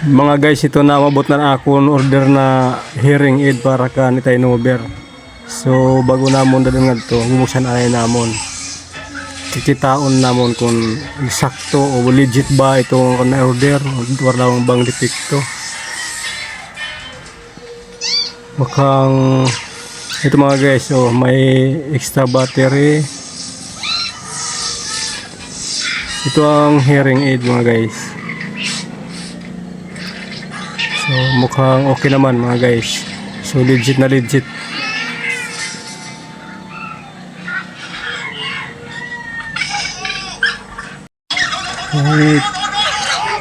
Mga guys, ito na mabot na akong order na hearing aid para ka ni Tay Nober. So bago namon dadun ngadto, bubuksan anay namon. Kikitaon namon kung eksakto o legit ba itong na order, wala bang depekto. Mukhang ito mga guys, oh, may extra battery. Ito ang hearing aid mga guys. So mukhang okay naman mga guys. So legit na legit.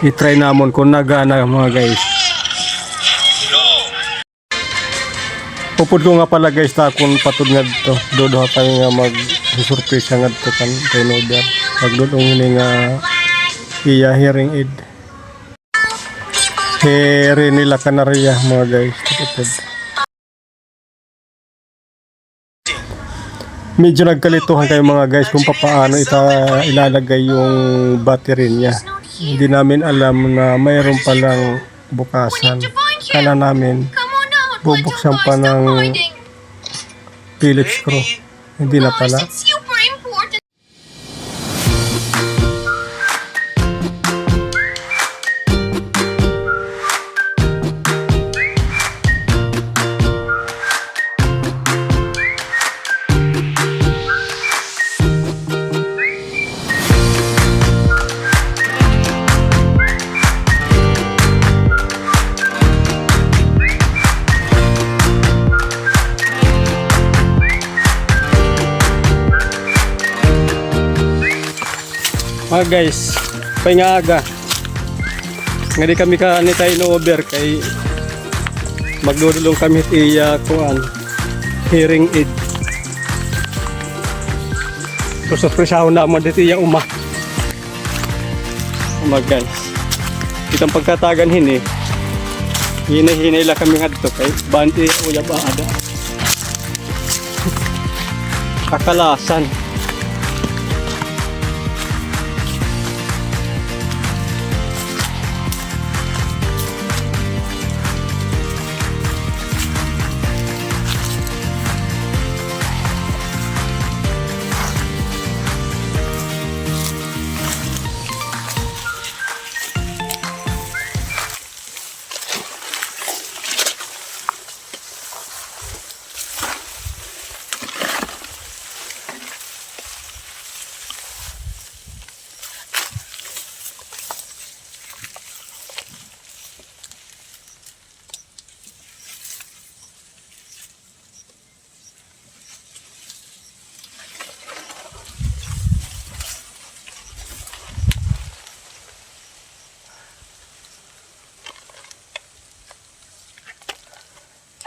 I-try namon kung nagana mga guys. Pupod ko nga pala guys na kung patud nga dito. Dodo tayo nga mag-surprise nga dito kan kay Nober. Pagdulong ini nga iya hearing aid. Here nila kanarya mga guys. Pupod. Medyo nagkalituhan kayo mga guys kung paano ilalagay yung battery niya. Hindi namin alam na mayroon palang bukasan. Kala namin bubuksan pa ng Phillips screw. Hindi na pala. Mga guys, pay nga aga. Nga di kami ka ni Tay Nober kay magdudulong kami tiya kuan hearing aid. So surpresahan na mo dito ya uma. Mga guys, itong pagkatagan hini. Hinay-hinay la kami ngadto kay banti uyab ada. Kakalasan.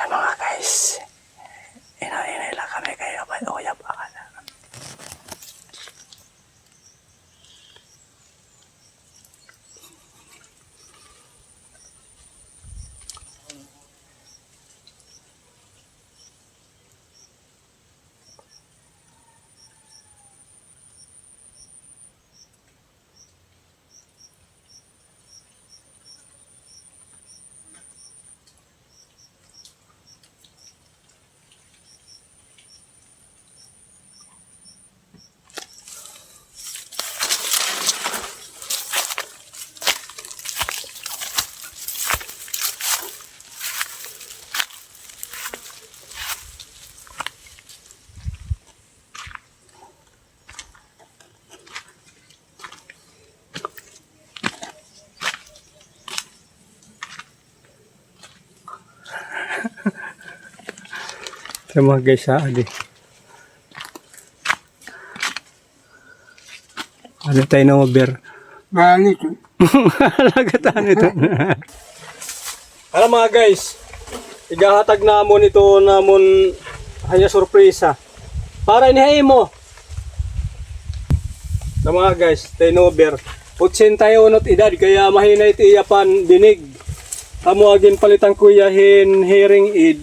Mga guys, inay lang kami kayo uyab akala. Ito mga guys ha, adi. Ano tayo na maber? Bangit. Lagatan ito. Alam mga guys, igahatag namon ito namon hanya sorpresa. Para inihay mo. Ito mga guys, tayo na maber. 81 edad kaya mahinay iti iyapan dinig. Amo agin palitan kuya hearing aid.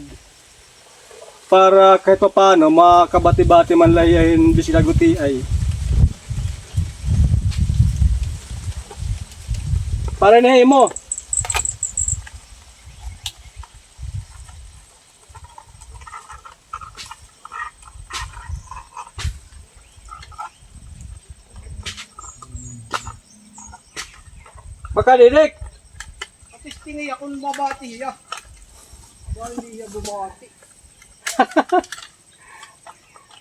Para kahit pa paano makabati-bati man layahin bisilaguti ay. Para niya mo. Baka direk. At least tingay akong mabati ya. Dahil hindi niya bumati.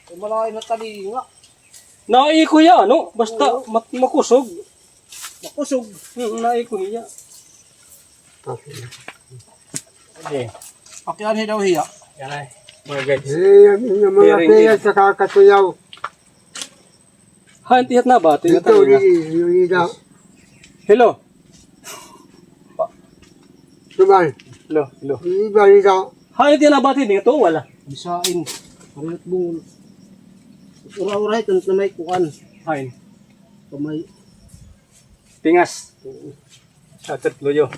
Ay, malaki na talinga. Naiko ya, no? Basta makusog. Makusog. Naiko ya. Okay. Pakianhin daw hiya. Yan ay. Mga guys. Yung mga Hearing kaya sa kakatuyaw. Ha, tihat na ba? Tihat Ito, na. yung ila. Hello. Suman. Hello. Hello. Yung iba nila. Ha, tihat na ba? Tihat ito, wala. Bisain. Parinat bungol. Ura-ura ito na may kukan. Hain. Kamay. Pingas. Sa tatlo yo.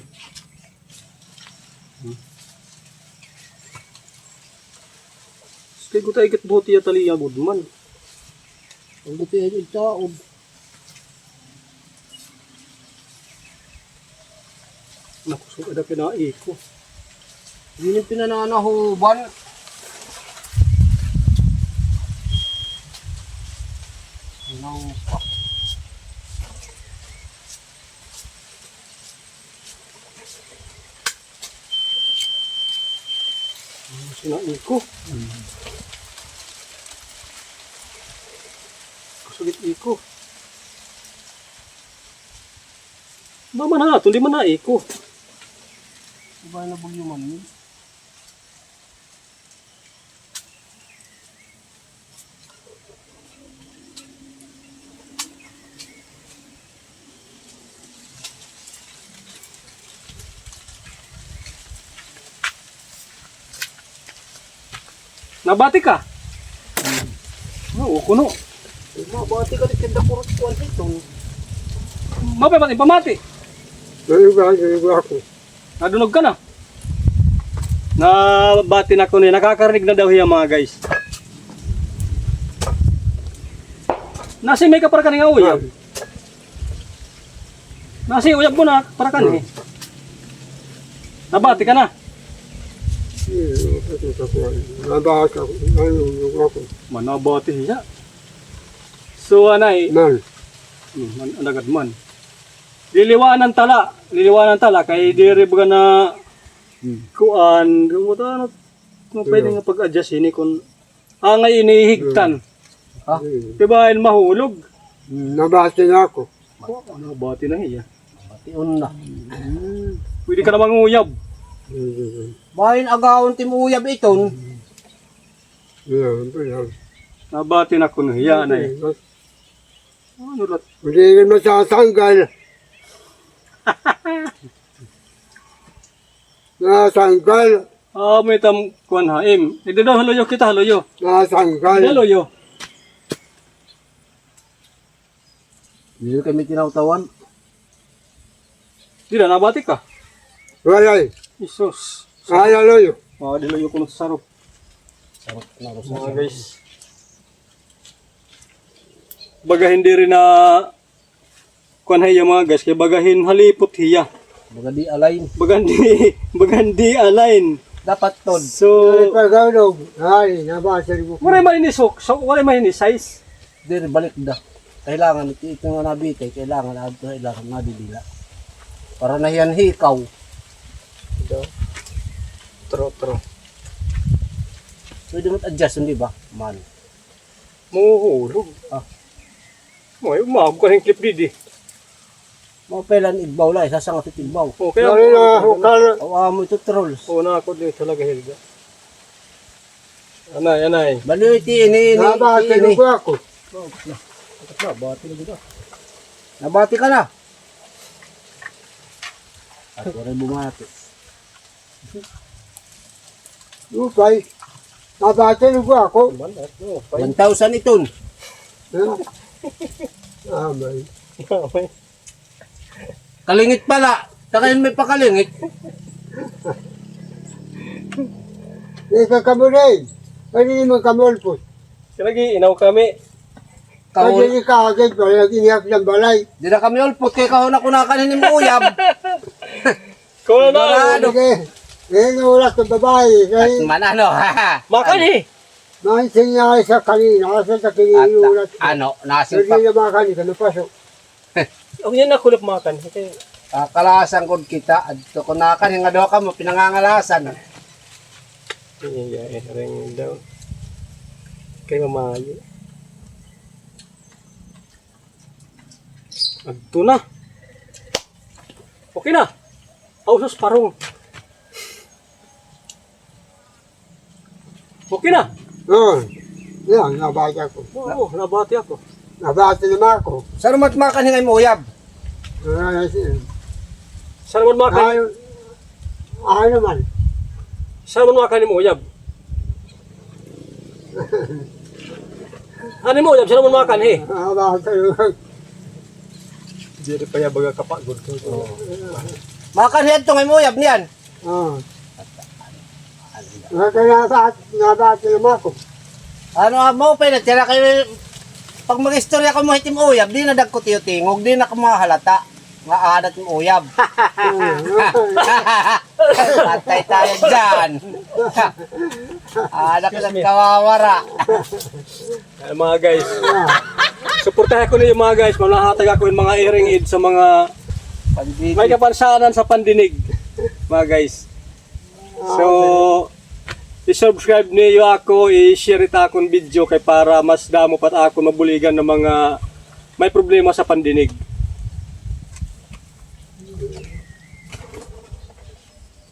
Kaya ko tayo ikit buti ya taliya budman. Ang buti ay itaod. Nakusog ada kinaiko. Yun yung pinananahuban. Sinaiko. Kusugit iko. Mama na, tundi man na iko. Iba na bulyuman yun. Nabati ka? Oo, kuno. Mabati ka rin kanda kurot ko ang ito. Mapay ba ipamati? Yung iba ako. Nadunog ka na. Nabati na ko niya. Nakakarinig na daw hiya mga guys. Nasi may ka para ka nga uyab. Nasi uyab mo na para ka ni. Nabati ka na. Nabahas ako. Ano ako. Manabati siya. So anay, Man. anagad man. Liliwanan tala kay diri baga na kuan, ano pwede nga pag-adjust ini kung angay inihigtan. Ha? Diba yun mahulog? Nabahas na ako. Nabati na hiya. Batiun na. Pwede ka na manguyab. Bahin agawon timuyab iton. Nabati na ko na hiya na eh. Ano lat? Hindi ka masasanggal. Nasanggal. May tam kuan haim. Hindi daw haloyo kita haloyo. Nasanggal. Haloyo. Hindi kami tinawtawan. Di na nabati ka. Walay. Isus. Kaya loyo. Diloyo ko ng sarap. Sarap na ko Mga guys. Baga hindi rin na kuan hiya mga guys. Kaya bagahin halipot hiya. Baga di alain. Bagandi align. Dapat ton. So, Pagkaunog. Ay, nabahas na ko. wala mahinis so wala mahinis size. Diri balik da. Kailangan ito nga nabitay. Kailangan na ito kailangan nabibila. Para nahiyan hikaw. Tro. Pwede mo adjust hindi ba? Man. Muhulog. May umahog ka rin clip didi. Mga pelan igbaw lang. Sasangat ito igbaw. Okay. Kaya na hukal. Awa mo ito trolls. Na ako din talaga Helga. Anay. Baliw iti ini. Nabahas na ko ako. Nabati na dito. Nabati ka na. At wala bumati. Upay. Nabahas na ko ako. 1,000 iton. Amay. Kalingit pala. Takayin may pakalingit. Ika kamunin. Pwede naman kamulpos. Kalagi inaw kami. Pwede Kahon. ni kaagad pa. Nag-iniyak ng balay. Di na kami ulpot. Kaya kahon ako nakanin ni Uyab. Ko na. Ano? Sige. Ngayon oras ng babae. Kaya Manano. Makan eh. naising niya sa kanina. Kasi sa kiniulat ko. Ano? Nasing Hindi na makani ka napasok. Ang yan na kulap makan. Okay. Kakalasan ko kita. Adto ko na kan nga daw ka mo pinangangalasan. Iya, ring daw. Kay mamayo. Adto na. Okay na. Ausos parong. Okay na. Oo. Yan, nabasa ko. Oo, nabati ako. Nabasa naman ako. Saan mat makaningay mo uyab? Saan man makan? Ay naman. Saan man makan mo uyab? Ano mo uyab? Saan man makan he? Nabasa naman. Jadi pa ya baga kapagod ko. Makan head to ngay mo uyab niyan. Oo. Nabasa naman ako. Ano mo pa na tira kay pag mag-istorya ko mo hitim uyab, di na dagko tiyo tingog, di na kamahalata. Nga adat mo uyab. Patay tayo dyan. Anak ng kawawara. Ay, mga guys. Suportahan ko na yung mga guys. Malahatag ako yung mga hearing aid sa mga may kapansanan sa pandinig. Mga guys. So, i-subscribe niyo ako, i-share ita akong video kay para mas damo pat ako mabuligan ng mga may problema sa pandinig.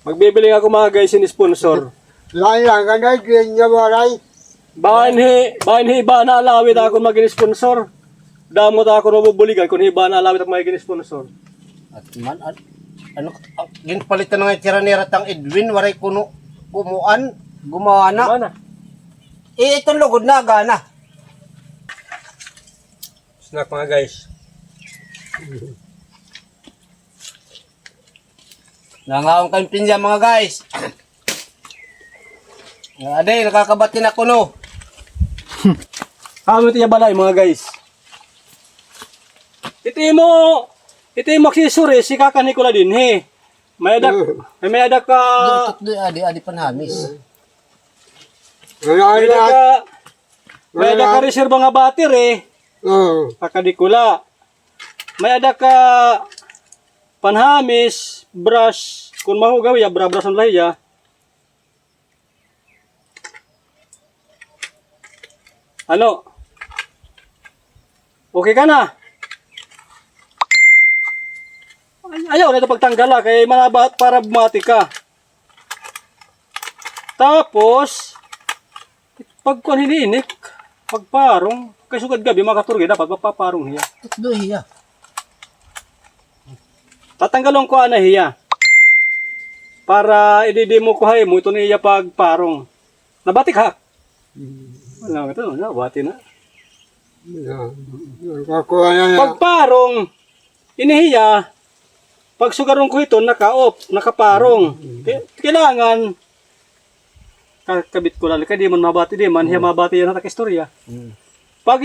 Magbibili ako mga guys in sponsor. Lang ka na, ganyan mo rin. Bahan hiba na alawit ako mag-sponsor. Damo ta ako mabubuligan kung hiba na alawit ako mag-sponsor. At man, ano, ginpalitan na nga tiranera tang Edwin, waray kuno, gumawa na. Ano na? Itong lugod na, gana. Snack mga guys. Nangaong kang pinya mga guys. Aday, nakakabatin ako no. Kami tiya balay mga guys. Iti mo magsisuri si Kaka Nicola din he. May adak ka Adi panhamis. may adak ka reserba nga battery Oo. Kaka Nicola. May adak ka panhamis, brush, kung mahugaw ya, brush on ya. Ano? Okay ka na? Ayaw na ito pagtanggal kay malabat para bumati ka. Tapos, pag kuan hiniinik, pagparong, kay sugad gabi makaturgi dapat magpaparong hiya. Tutdo hiya. Tatanggalon ko ana hiya. Para ididemo ko hay mo ito niya pagparong. Nabatik ha? Wala ito, nabati na. Kakuha na. Pagparong, inihiya, pag sugarong ko ito, nakaparong. Kailangan, kakabit ko lang, di man mabati di man, hiya mabati yan natak istorya. Pag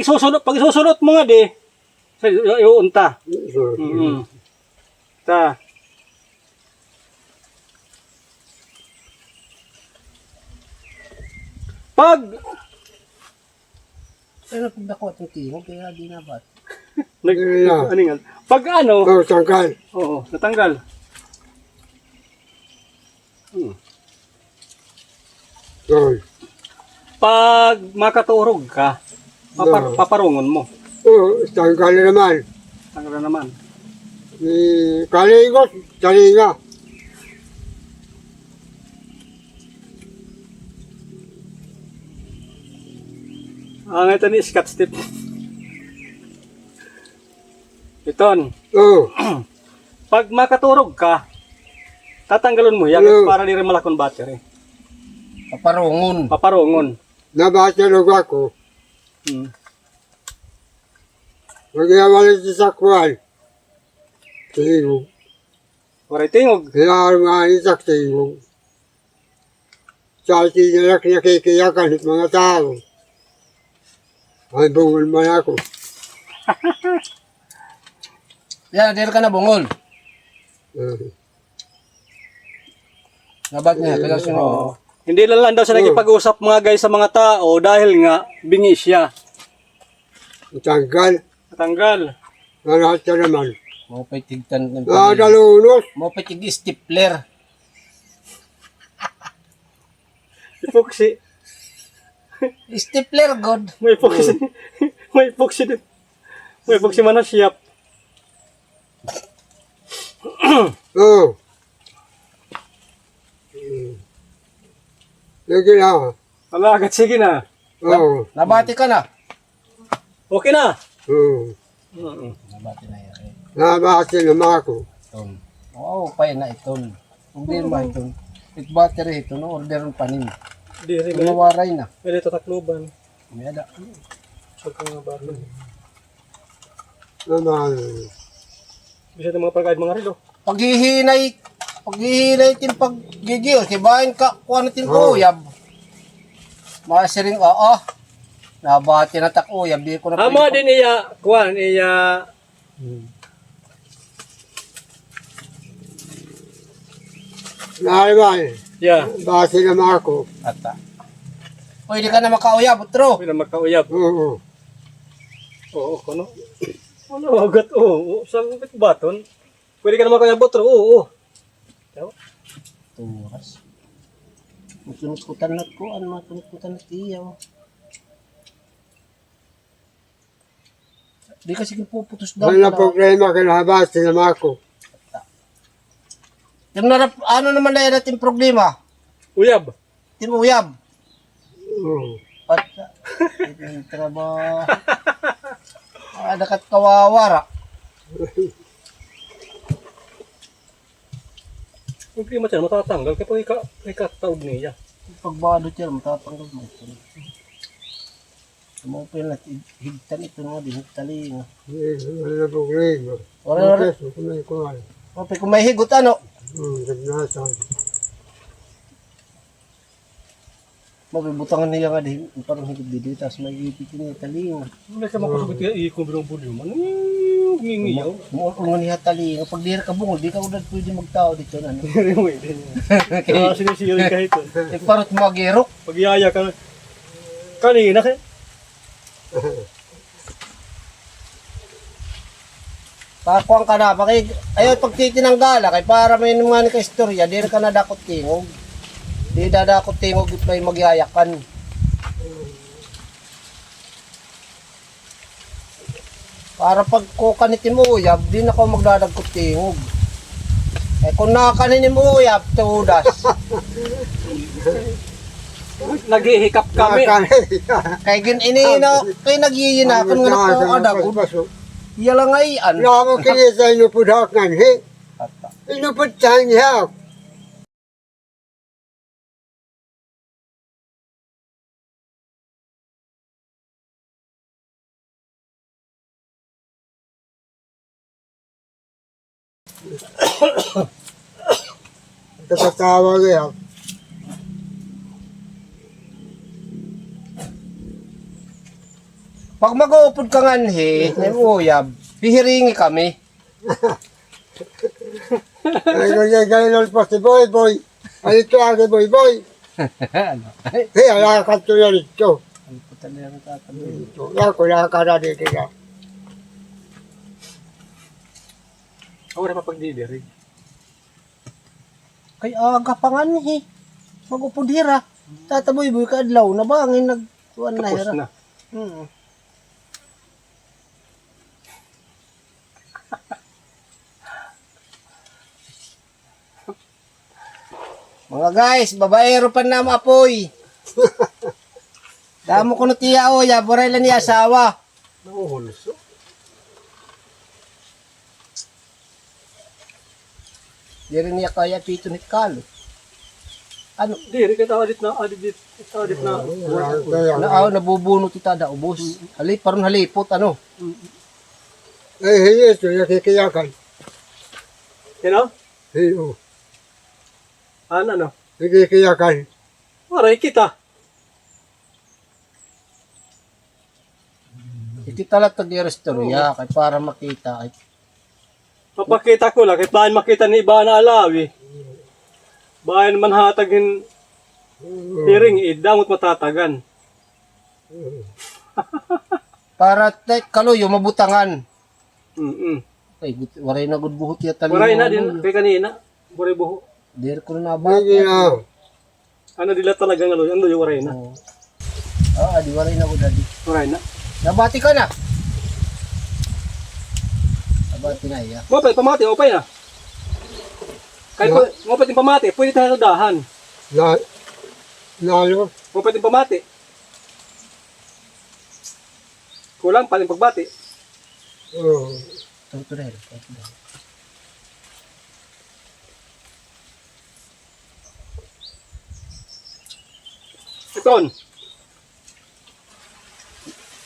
isusunod mo nga di, iuun ta. Ta. Pag, Pero pag dako itong tingog, kaya di na bat. ano nga, pag ano, Oo, tangkal. oo, natanggal. Oo. Pag makaturog ka, paparungon mo. Oo, tangkal na naman. Tanggal na naman. Kalingot, talinga. Ang ito ni Scott Step. Iton, Oo. pag makaturog ka, tatanggalon mo yan para di rin malakon battery. Paparungon. Paparungon. Nabasa na ako. Magyawala sa sakwal. Tingog. Waray tingog. Kaya mga isak tingog. Sa sinalak nakikiyakan at mga tao. Ay, bungol man ako. Yan, dito ka na bungol. Nabat niya, kaya sino. Hindi lang daw siya nakipag-usap mga guys sa mga tao dahil nga bingi siya. Tanggal. Natanggal. Lahat na naman. Mo pa'y tigtan ng Nadalunos. Mo pa'y tig stapler. Epoxy. Stapler, God. May epoxy. May epoxy din. May epoxy man na siyap. Oo. Sige na. Wala, agad sige na. Oo. Nabati ka na. Okay na. Oo. Nabati na yan. Nabati naman ako. Iton. Oo, pa'y na iton. Kung di naman iton. It battery ito, no? Order ng panin. Di rin. Nawaray na. May dito takluban. May ada. Sa mga barlo. Naman. Bisa ng mga pagkain mga rilo. Paghihinay tin paggigil, kibahin ka, kuha natin uyab. Masiring, oo. Nabati na tak uyab, di ko na Amo din iya, kuan iya. Naman. Ya, Bati naman ako. Ata. Pwede ka na makauyab, utro. pila makauyab. Oo. Oo, kuno. Ano agad oo, sa baton. Pwede ka naman kaya botro. Oo. Turas. Matunikutan na ko, ano matunikutan na tiyaw. Di kasi puputos daw. Wala problema kinabati naman ako. Yung narap, ano naman na yan natin problema? Uyab. Tinuyab. Oo. At, yung trabaho. Nakat kawawara. Yung klima siya, matatanggal. Kaya pag ikataog niya. Pagbado siya, matatanggal mo ito. Mo pa na higtan ito nga din higtali nga. Wala problema. Ora Peso, kumay ko ay. mo pa kung may higot ano. Nagnasan. Mo pa butangan niya nga din parang higot dito tas may ipit niya tali nga. Hindi ka makasubit kaya ikong binong volume. Ano ngingiyaw? Mo nga niya tali nga pag dira ka bungol di ka udad pwede magtao dito na. Pwede niya. Kaya sinisiri ka ito. E parot magirok. Pag iyaya ka, kanina ka. Pakuang ka na pakig ayo pag titinanggala kay para may mga ka istorya di ka na dakot tingog. Di dadakot tingog may magyayakan. Para pag kukanitin mo uyab, di na ko magdadagkot tingog. Eh kung nakakanin mo uyab, tudas. Naghihikap kami. Kay ginina, kay nagyiyinakan nga na po kadagod. Yala nga iyan. Wala mo kinisa inupudhak nga he. Inupudhan niya. Katatawa niya. Pag mag-uupod ka nga he, may uyab, hihiringi kami. Ay ko niya ganyan pa si Boy Boy. Ay ito ang Boy Boy. Ano? Hey, alakat to yan ito. Ano po talaga tatabi? Ako nakakara dito na. Ako na mapagdidirig. Kay aga pa nga he. Mag-upod hira. Tataboy-boy ka adlaw na ba? Ang nagtuan na Tapos hira. na. Mga guys, babaero pa na maapoy. Damo ko no tiya o, ya, boray lang niya asawa. Nahuhulso. Di rin niya kaya pito ni Kalo. Ano? Diri kita adit na. Naaw, nabubuno kita da ubos. Paron halipot, ano? Ay, hey, ito, nakikiyakan. Ano? Hey, oh, Ano? nakikiyakan. Maray kita. Iti talat tag-restorya, kay para makita. Kay Papakita ko lang. Kahit bahan makita ni iba na alawi. Bahan man hatagin hearing aid. Damot matatagan. para kaluyo mabutangan. Ay, waray na gud buhot yata. Waray na din kay kanina. Waray buho. Diri ko na nabati. Hindi na. Ano dila talagang ano yung waray na. Oo. Di waray na gud adi. Waray na. Nabati ka na. Nabati na iya. Mo pa pamati, okay na. Kay mo pa pamati, pwede tayo sa dahan. Lalo. Mo pa pamati. Kulang pa rin pagbati. Oo. Tuto rin. Iton.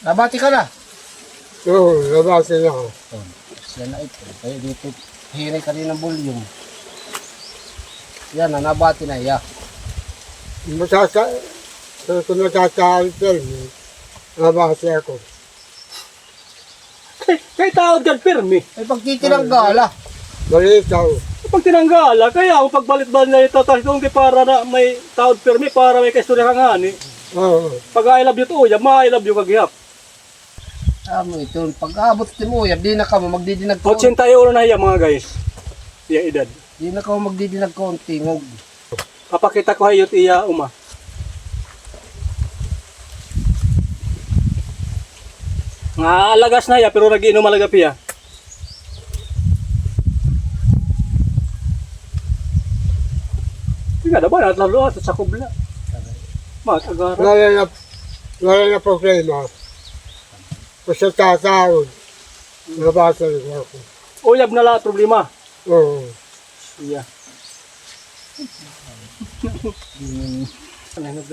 Nabati ka na. Oo, nabasa na ako. Siya na ito. Kaya dito, hiray ka rin ng volume. Yan na, nabati na iya. Kung natatawag nabasa ako. Kay tawag dyan pirmi. Ay pagtitinanggala. Malitaw. Pag tinanggala, kaya ako pagbalit-balit na ito, tapos kung di para na may tawag pirmi, para may kaistorya kang ani. Oo. Pag I love you to uyab, ma-I love you kagihap. Amo ito, pag-abot din mo, di na ka mo magdidinag 80 euro na hiya mga guys. Iya edad. Di na ka mo magdidinag konti, ngog. Kapakita ko hayot iya uma. Nga alagas na ya, pero nagiinom malaga piya. Tiga na ba na lalo at sa kubla. Matagara. Wala na problema. Kung sa tatawag, nabasa rin ako. Uyab na la problema. Oo. Iya. Ano na